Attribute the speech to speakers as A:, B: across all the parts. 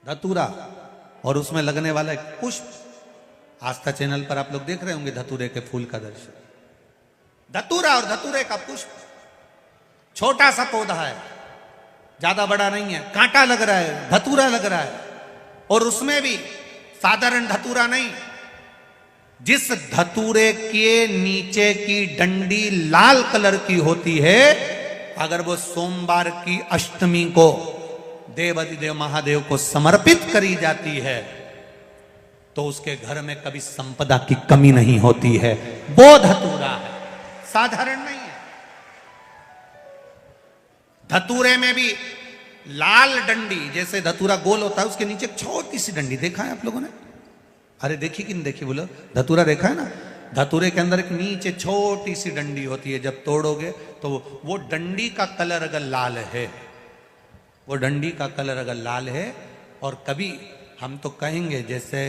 A: धतूरा और उसमें लगने वाला एक पुष्प। आस्था चैनल पर आप लोग देख रहे होंगे धतूरे के फूल का दर्शन। धतूरा और धतूरे का पुष्प, छोटा सा पौधा है, ज्यादा बड़ा नहीं है, कांटा लग रहा है, धतूरा लग रहा है। और उसमें भी साधारण धतूरा नहीं, जिस धतूरे के नीचे की डंडी लाल कलर की होती है, अगर वो सोमवार की अष्टमी को देवाधिदेव महादेव को समर्पित करी जाती है तो उसके घर में कभी संपदा की कमी नहीं होती है। वो धतूरा है, साधारण नहीं है। धतूरे में भी लाल डंडी, जैसे धतूरा गोल होता है उसके नीचे छोटी सी डंडी, देखा है आप लोगों ने? अरे देखी कि नहीं देखी बोलो? धतूरा देखा है ना? धतूरे के अंदर एक नीचे छोटी सी डंडी होती है, जब तोड़ोगे तो वो डंडी का कलर अगर लाल है, वो डंडी का कलर अगर लाल है, और कभी हम तो कहेंगे जैसे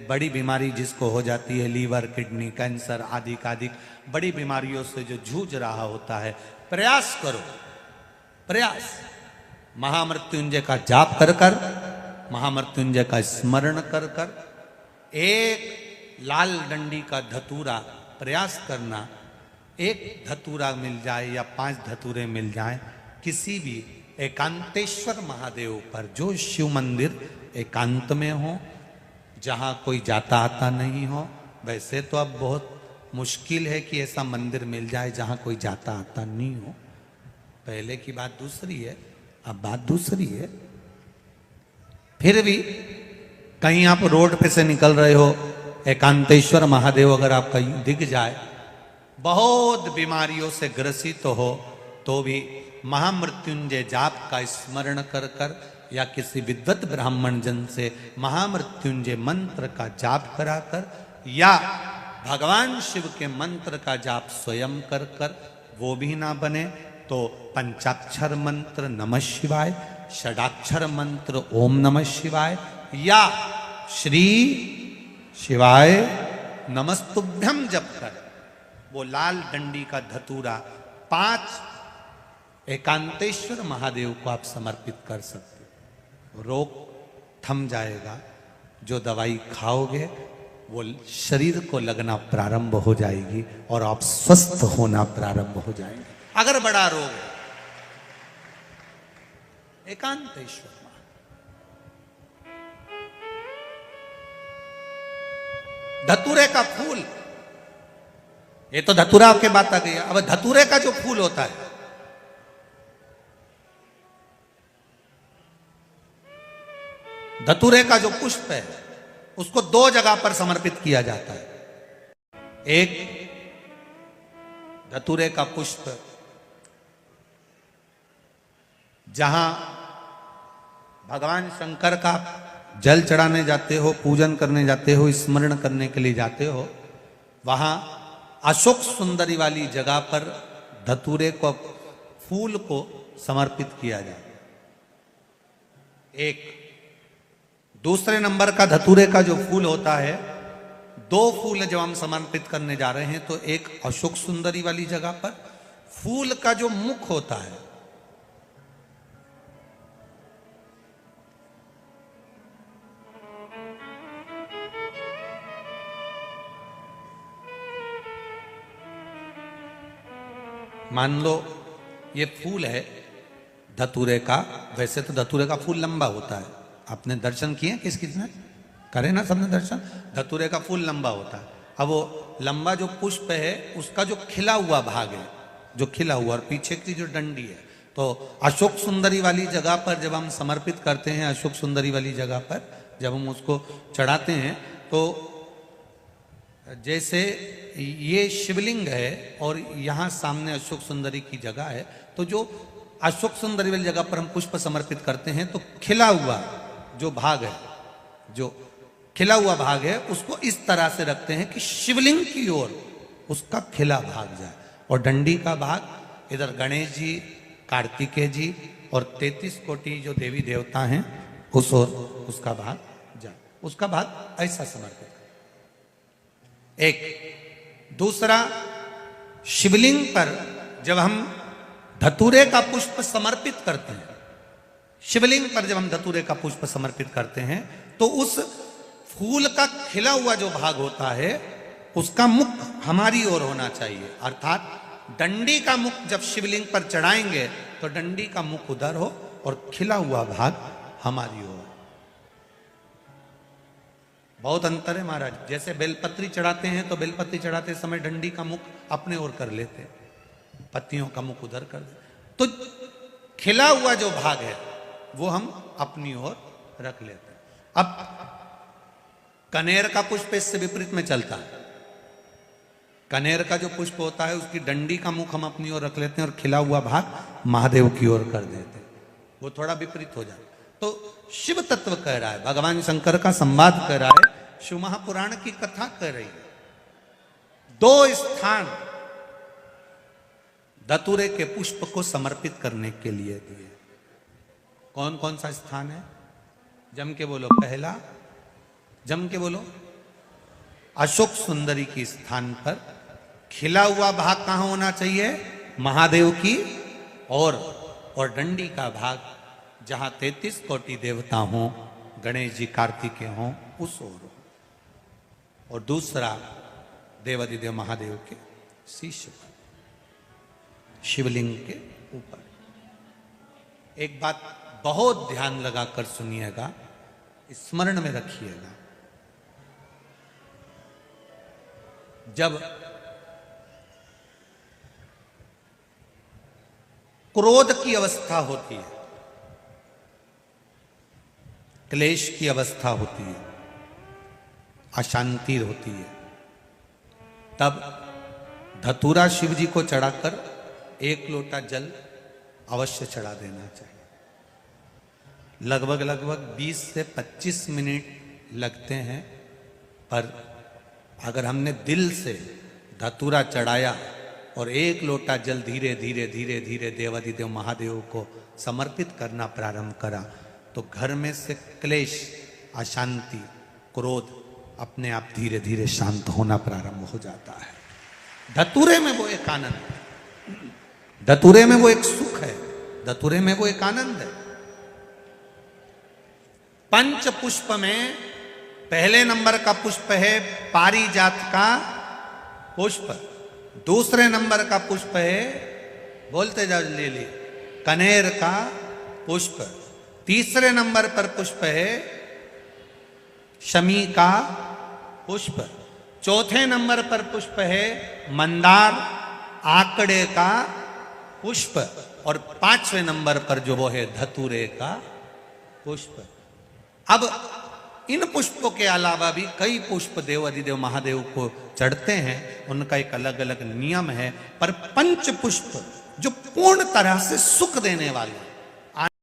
A: बड़ी बीमारी जिसको हो जाती है, लीवर, किडनी, कैंसर आदि आदि बड़ी बीमारियों से जो जूझ रहा होता है, प्रयास करो, प्रयास महामृत्युंजय का जाप कर कर, महामृत्युंजय का स्मरण कर कर, एक लाल डंडी का धतूरा प्रयास करना। एक धतूरा मिल जाए या 5 धतूरे मिल जाए किसी भी एकांतेश्वर महादेव पर, जो शिव मंदिर एकांत में हो, जहाँ कोई जाता आता नहीं हो। वैसे तो अब बहुत मुश्किल है कि ऐसा मंदिर मिल जाए जहाँ कोई जाता आता नहीं हो। पहले की बात दूसरी है, अब बात दूसरी है। फिर भी कहीं आप रोड पे से निकल रहे हो, एकांतेश्वर महादेव अगर आपका दिख जाए, बहुत बीमारियों से ग्रसित हो, तो भी महामृत्युंजय जाप का स्मरण कर कर या किसी विद्वत ब्राह्मण जन से महामृत्युंजय मंत्र का जाप कराकर, या भगवान शिव के मंत्र का जाप स्वयं कर कर, वो भी ना बने तो पंचाक्षर मंत्र नमः शिवाय, षडाक्षर मंत्र ओम नमः शिवाय, या श्री शिवाय नमस्तुभ्यम जप कर वो लाल डंडी का धतूरा 5 एकांतेश्वर महादेव को आप समर्पित कर सकते हो। रोग थम जाएगा, जो दवाई खाओगे वो शरीर को लगना प्रारंभ हो जाएगी और आप स्वस्थ होना प्रारंभ हो जाएंगे। अगर बड़ा रोग है, एकांतेश्वर धतूरे का फूल, ये तो धतूरा के बात आ गई। अब धतूरे का जो फूल होता है, धतूरे का जो पुष्प है, उसको 2 जगह पर समर्पित किया जाता है। एक धतूरे का पुष्प जहां भगवान शंकर का जल चढ़ाने जाते हो, पूजन करने जाते हो, स्मरण करने के लिए जाते हो, वहां अशोक सुंदरी वाली जगह पर धतूरे को, फूल को समर्पित किया जाए। एक दूसरे नंबर का धतूरे का जो फूल होता है, 2 फूल जब हम समर्पित करने जा रहे हैं, तो एक अशोक सुंदरी वाली जगह पर फूल का जो मुख होता है, मान लो ये फूल है धतूरे का। वैसे तो धतूरे का फूल लंबा होता है, आपने दर्शन किए किस किसने करे ना, सबने दर्शन। धतूरे का फूल लंबा होता है। अब वो लंबा जो पुष्प है, उसका जो खिला हुआ भाग है, जो खिला हुआ, और पीछे की जो डंडी है, तो अशोक सुंदरी वाली जगह पर जब हम समर्पित करते हैं, अशोक सुंदरी वाली जगह पर जब हम उसको चढ़ाते हैं, तो जैसे ये शिवलिंग है और यहाँ सामने अशोक सुंदरी की जगह है, तो जो अशोक सुंदरी वाली जगह पर हम पुष्प समर्पित करते हैं, तो खिला हुआ जो भाग है, जो खिला हुआ भाग है, उसको इस तरह से रखते हैं कि शिवलिंग की ओर उसका खिला भाग जाए, और डंडी का भाग इधर गणेश जी, कार्तिकेय जी और 33 कोटि जो देवी देवता हैं उस ओर उसका भाग जाए। उसका भाग ऐसा समर्पित। एक दूसरा, शिवलिंग पर जब हम धतूरे का पुष्प समर्पित करते हैं, शिवलिंग पर जब हम धतूरे का पुष्प समर्पित करते हैं तो उस फूल का खिला हुआ जो भाग होता है उसका मुख हमारी ओर होना चाहिए, अर्थात डंडी का मुख जब शिवलिंग पर चढ़ाएंगे तो डंडी का मुख उधर हो और खिला हुआ भाग हमारी ओर। बहुत अंतर है महाराज। जैसे बेलपत्री चढ़ाते हैं तो बेलपत्री चढ़ाते समय डंडी का मुख अपने ओर कर लेते, पत्तियों का मुख उधर कर देते, तो खिला हुआ जो भाग है वो हम अपनी ओर रख लेते हैं। अब कनेर का पुष्प इससे विपरीत में चलता है। कनेर का जो पुष्प होता है उसकी डंडी का मुख हम अपनी ओर रख लेते हैं और खिला हुआ भाग महादेव की ओर कर देते हैं, वो थोड़ा विपरीत हो जाता है। तो शिव तत्व कह रहा है, भगवान शंकर का संवाद कह रहा है, शिव महापुराण की कथा कह रही है। दो स्थान धतूरे के पुष्प को समर्पित करने के लिए दिए। कौन कौन सा स्थान है? जम के बोलो। पहला, जम के बोलो, अशोक सुंदरी की स्थान पर खिला हुआ भाग कहां होना चाहिए? महादेव की और डंडी का भाग जहां 33 कोटि देवता हों, गणेश जी कार्तिकेय हों, उस ओर हो। और दूसरा देवादिदेव महादेव के शीश पर, शिवलिंग के ऊपर। एक बात बहुत ध्यान लगाकर सुनिएगा, स्मरण में रखिएगा। जब क्रोध की अवस्था होती है, क्लेश की अवस्था होती है, अशांति होती है, तब धतूरा शिव जी को चढ़ाकर 1 लोटा जल अवश्य चढ़ा देना चाहिए। लगभग 20 से 25 मिनट लगते हैं, पर अगर हमने दिल से धतूरा चढ़ाया और 1 लोटा जल धीरे धीरे धीरे धीरे देवादिदेव महादेव को समर्पित करना प्रारंभ करा तो घर में से क्लेश, अशांति, क्रोध अपने आप धीरे धीरे शांत होना प्रारंभ हो जाता है। धतूरे में वो एक आनंद है, धतूरे में वो एक सुख है, धतूरे में वो एक आनंद है। पंच पुष्प में पहले नंबर का पुष्प है पारिजात का पुष्प, दूसरे नंबर का पुष्प है, बोलते जाओ ले ले, कनेर का पुष्प, तीसरे नंबर पर पुष्प है शमी का पुष्प, चौथे नंबर पर पुष्प है मंदार आकड़े का पुष्प, और 5वें नंबर पर जो वो है धतूरे का पुष्प। अब इन पुष्पों के अलावा भी कई पुष्प देवादिदेव महादेव को चढ़ते हैं, उनका एक अलग अलग नियम है, पर पंच पुष्प जो पूर्ण तरह से सुख देने वाले